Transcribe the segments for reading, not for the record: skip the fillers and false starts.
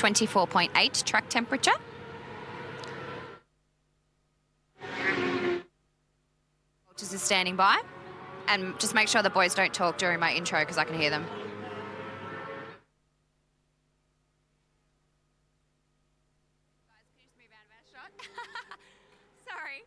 24.8 track temperature. Walters is standing by. And just make sure the boys don't talk during my intro because I can hear them. Guys, can you just move out of our shot? Sorry.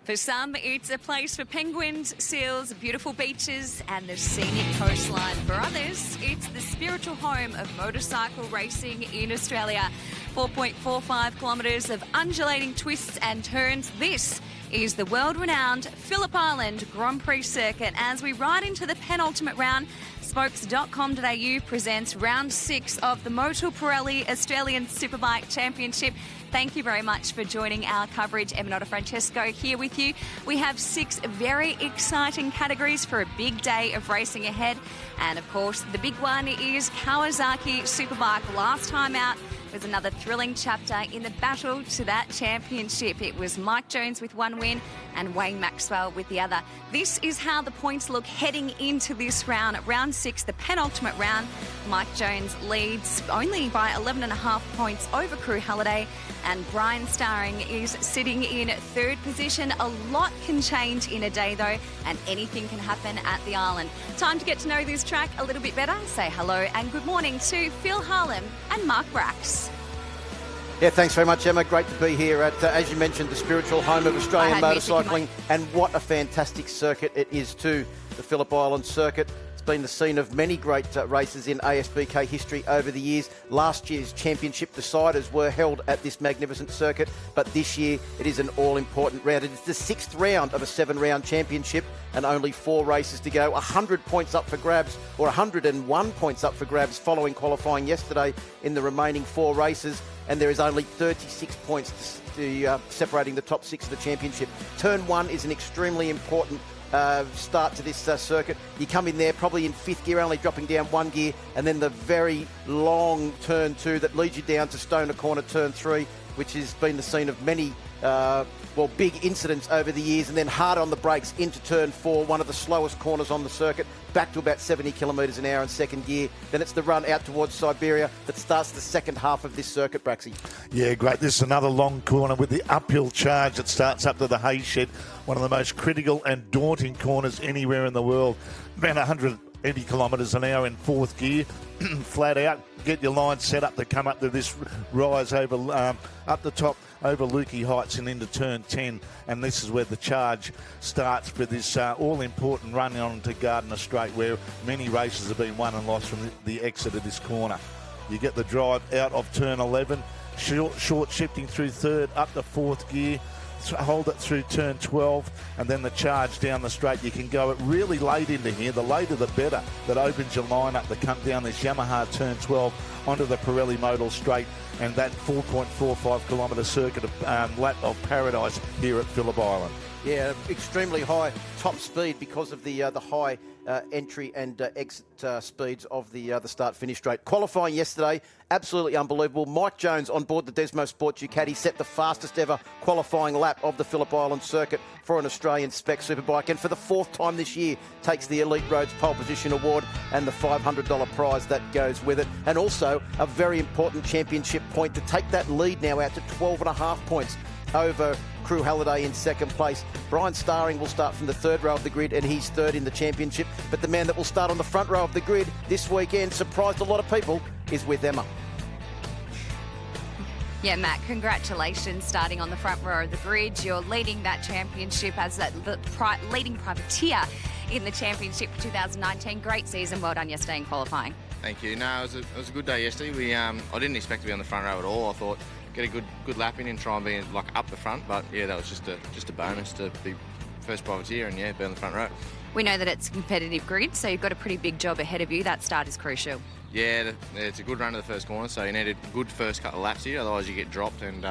For some, it's a place for penguins, seals, beautiful beaches and the scenic coastline. For others, it's the spiritual home of motorcycle racing in Australia. 4.45 kilometres of undulating twists and turns. This is the world-renowned Phillip Island Grand Prix circuit. As we ride into the penultimate round, spokes.com.au presents round 6 of the Motul Pirelli Australian Superbike Championship. Thank you very much for joining our coverage. Eminota Francesco here with you. We have 6 very exciting categories for a big day of racing ahead. And of course, the big one is Kawasaki Superbike. Last time out was another thrilling chapter in the battle to that championship. It was Mike Jones with one win and Wayne Maxwell with the other. This is how the points look heading into this round. At round 6, the penultimate round, Mike Jones leads only by 11.5 points over Crew Halliday, and Brian Starring is sitting in 3rd position. A lot can change in a day though, and anything can happen at the island. Time to get to know this track a little bit better. Say hello and good morning to Phil Harlem and Mark Brax. Yeah, thanks very much, Emma. Great to be here at, as you mentioned, the spiritual home of Australian motorcycling. And what a fantastic circuit it is too, the Phillip Island circuit. It's been the scene of many great races in ASBK history over the years. Last year's championship deciders were held at this magnificent circuit, but this year it is an all-important round. It is the 6th round of a 7-round championship and only 4 races to go. 100 points up for grabs, or 101 points up for grabs following qualifying yesterday in the remaining 4 races. And there is only 36 points separating the top 6 of the championship. Turn 1 is an extremely important start to this circuit. You come in there probably in 5th gear, only dropping down 1 gear, and then the very long turn 2 that leads you down to Stoner Corner turn 3, which has been the scene of many big incidents over the years, and then hard on the brakes into turn 4, one of the slowest corners on the circuit, back to about 70 kilometres an hour in 2nd gear. Then it's the run out towards Siberia that starts the second half of this circuit, Braxy. Yeah, great. This is another long corner with the uphill charge that starts up to the hay shed. One of the most critical and daunting corners anywhere in the world. About 180 kilometres an hour in 4th gear, flat out. Get your line set up to come up to this rise over up the top over Lukey Heights and into turn 10, and this is where the charge starts for this all-important run on to Gardiner Straight, where many races have been won and lost from the exit of this corner. You get the drive out of turn 11, short shifting through 3rd, up to 4th gear, hold it through turn 12, and then the charge down the straight. You can go it really late into here. The later the better. That opens your line up to come down this Yamaha turn 12 onto the Pirelli Motul straight, and that 4.45 kilometre circuit of lap of paradise here at Phillip Island. Yeah, extremely high top speed because of the high entry and exit speeds of the start-finish straight. Qualifying yesterday, absolutely unbelievable. Mike Jones on board the Desmo Sport Ducati set the fastest ever qualifying lap of the Phillip Island circuit for an Australian spec superbike, and for the 4th time this year takes the Elite Roads Pole Position Award and the $500 prize that goes with it, and also a very important championship point to take that lead now out to 12.5 points over Crew Halliday in 2nd place. Brian Starring will start from the 3rd row of the grid, and he's 3rd in the championship. But the man that will start on the front row of the grid this weekend, surprised a lot of people, is with Emma. Yeah, Matt, congratulations starting on the front row of the grid. You're leading that championship as the leading privateer in the championship for 2019. Great season. Well done yesterday in qualifying. Thank you. No, it was a good day yesterday. I didn't expect to be on the front row at all. I thought get a good lap in and try and be like up the front, but yeah, that was just a bonus to be first privateer and yeah, be on the front row. We know that it's a competitive grid, so you've got a pretty big job ahead of you. That start is crucial. Yeah, it's a good run to the first corner, so you need a good first couple of laps here, otherwise you get dropped, and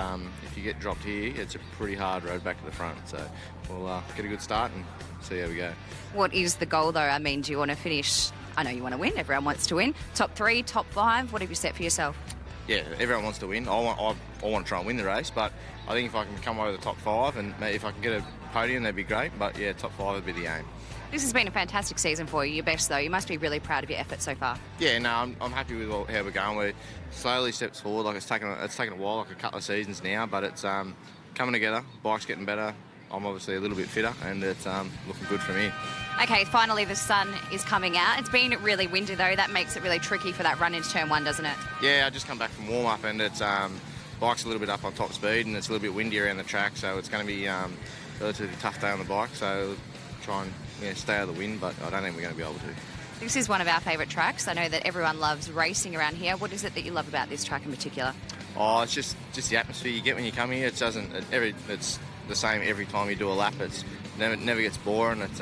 if you get dropped here, it's a pretty hard road back to the front. So we'll get a good start and see how we go. What is the goal though? I mean, do you want to finish I know you want to win. Everyone wants to win. Top 3, top 5. What have you set for yourself? Yeah, everyone wants to win. I want to try and win the race, but I think if I can come over the top 5 and maybe if I can get a podium, that'd be great. But yeah, top 5 would be the aim. This has been a fantastic season for you. Your best, though. You must be really proud of your effort so far. Yeah, no, I'm happy with how we're going. We're slowly steps forward. Like it's taken a while, like a couple of seasons now, but it's coming together. Bike's getting better. I'm obviously a little bit fitter, and it's looking good for me. Okay, finally the sun is coming out. It's been really windy, though. That makes it really tricky for that run into turn 1, doesn't it? Yeah, I just come back from warm-up, and it's bike's a little bit up on top speed, and it's a little bit windy around the track, so it's going to be a relatively tough day on the bike. So try and stay out of the wind, but I don't think we're going to be able to. This is one of our favourite tracks. I know that everyone loves racing around here. What is it that you love about this track in particular? Oh, it's just the atmosphere you get when you come here. It's the same every time you do a lap. It's never gets boring. It's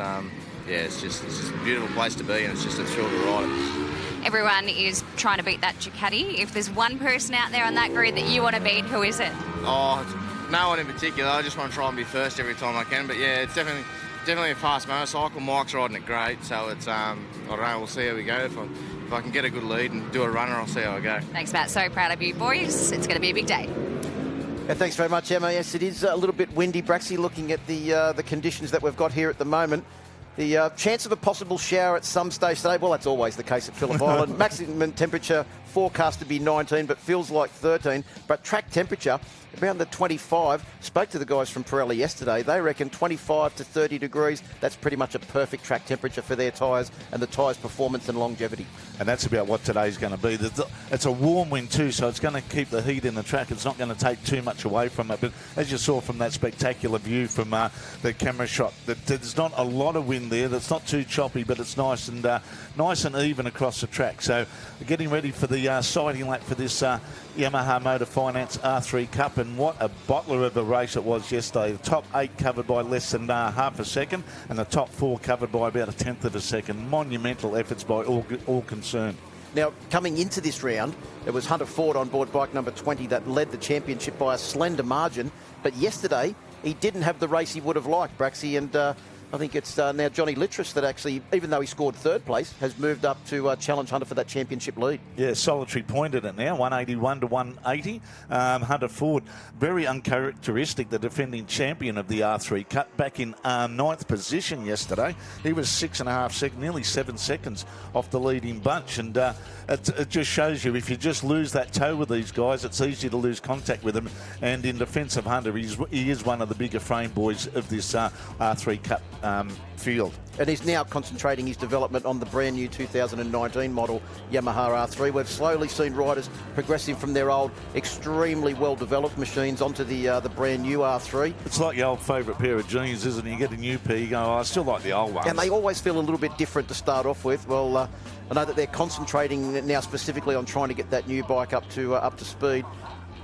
it's just a beautiful place to be, and it's just a thrill to ride it. Everyone is trying to beat that Ducati. If there's one person out there on that grid that you want to beat, who is it? Oh, no one in particular. I just want to try and be first every time I can. But yeah, it's definitely a fast motorcycle. Mike's riding it great, so it's I don't know. We'll see how we go. If I can get a good lead and do a runner, I'll see how I go. Thanks, Matt. So proud of you, boys. It's going to be a big day. Yeah, thanks very much, Emma. Yes, it is a little bit windy, Braxy, looking at the conditions that we've got here at the moment. The chance of a possible shower at some stage today, well, that's always the case at Phillip Island. Maximum temperature forecast to be 19, but feels like 13. But track temperature, around the 25. Spoke to the guys from Pirelli yesterday. They reckon 25 to 30 degrees. That's pretty much a perfect track temperature for their tyres and the tyres' performance and longevity. And that's about what today's going to be. It's a warm wind too, so it's going to keep the heat in the track. It's not going to take too much away from it. But as you saw from that spectacular view from the camera shot, there's not a lot of wind there. That's not too choppy, but it's nice and even across the track. So we're getting ready for the sighting lap for this Yamaha Motor Finance R3 Cup, and what a bottler of a race it was yesterday. The top 8 covered by less than half a second, and the top 4 covered by about 1/10 of a second. Monumental efforts by all concerned. Now, coming into this round, it was Hunter Ford on board bike number 20 that led the championship by a slender margin, but yesterday he didn't have the race he would have liked, Braxy, and I think it's now Johnny Littress that actually, even though he scored 3rd place, has moved up to challenge Hunter for that championship lead. Yeah, solitary point at it now, 181 to 180. Hunter Ford, very uncharacteristic, the defending champion of the R3 Cup, back in 9th position yesterday. He was 6.5 seconds, nearly 7 seconds off the leading bunch, and it just shows you if you just lose that toe with these guys, it's easy to lose contact with them. And in defence of Hunter, he is one of the bigger frame boys of this R3 Cup field. And he's now concentrating his development on the brand new 2019 model Yamaha R3. We've slowly seen riders progressing from their old, extremely well-developed machines onto the brand new R3. It's like your old favourite pair of jeans, isn't it? You get a new pair, you go, oh, I still like the old ones. And they always feel a little bit different to start off with. Well, I know that they're concentrating now specifically on trying to get that new bike up to speed,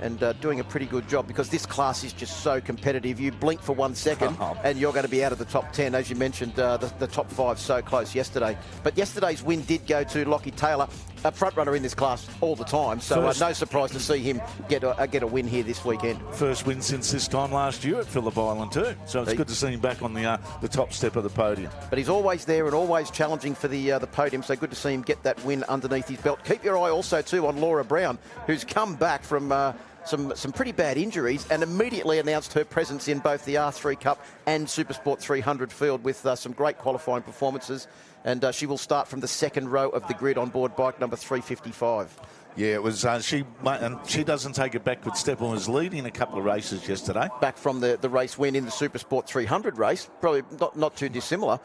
and doing a pretty good job, because this class is just so competitive. You blink for 1 second and you're going to be out of the top 10. As you mentioned, the top 5 so close yesterday. But yesterday's win did go to Lockie Taylor, a front runner in this class all the time. So no surprise to see him get a win here this weekend. First win since this time last year at Phillip Island too. So it's good to see him back on the top step of the podium. But he's always there and always challenging for the podium. So good to see him get that win underneath his belt. Keep your eye also too on Laura Brown, who's come back from some pretty bad injuries and immediately announced her presence in both the R3 Cup and Supersport 300 field with some great qualifying performances. And she will start from the 2nd row of the grid on board bike number 355. Yeah, it was. She doesn't take a backward step and was leading a couple of races yesterday. Back from the race win in the Supersport 300 race, probably not too dissimilar.